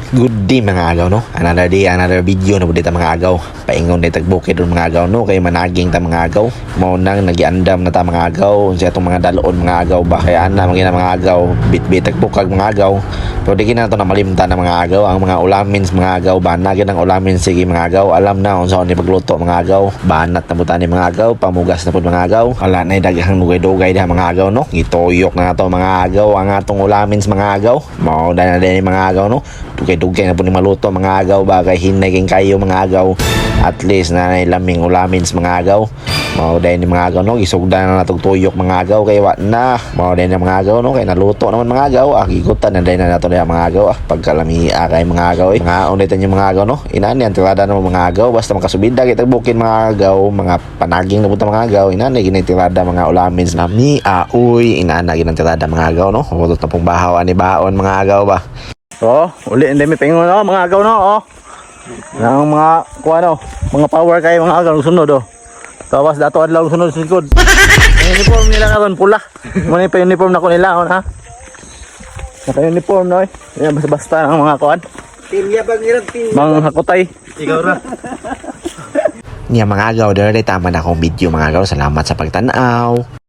Good day mga agaw no. Another day, another video na budita mga agaw. Paingon ni tagbukid ron mga agaw no. Kay managing ta mga agaw. Mao nang nagiandam na ta mga agaw. Unsa atong mga daloon mga agaw ba. Kaya ana mga mga agaw. Bit-bit tagbukag mga agaw. Pero di na to na malimtan na mga agaw. Ang mga ulamins mga agaw. Banagin ang ulamins sige mga agaw. Alam na unsa ni pagluto mga agaw. Banat na buta ni mga agaw. Pamugas na pud mga agaw. Wala na daghang dugay-dugay diha mga agaw no. Gitoyok na to mga agaw. Ang atong ulamins mga agaw. Mao na din mga agaw no. Dugay na po ni maluto mga agaw ba kay hinay king kayo mga agaw at least na laming ulamins mga agaw mao dahil ni mga agaw no isugdan na natog tuyok mga agaw kay wa na mao dahil ni mga agaw no kay naluto naman mga agaw agigutan na dahil na nato na mga agaw pagkalami kay mga agaw mga unitan yung mga agaw no inani ang tirada ng mga agaw basta makasubida kay tagbukin mga agaw mga panaging na punta mga agaw inani ginitirada mga ulamins na mi uy inana ginitirada mga agaw no hulot na pong bahaw ani baon mga agaw ba. Oh, uli hindi may pengon no, mga agaw no, oh. Nang mga kuha no, mga power kay mga agaw sunod oh. Tapos dato adlaw sunod sa likod. Ang uniform nila karon pula. Mo ni pa uniform na ko nila on ha. Naka uniform no. Yan basta-basta ang mga kuan. Pilya bang irang pilya. Mang hakutay. Ikaw ra. Niya mga agaw, dere tama na akong video mga agaw. Salamat sa pagtanaw.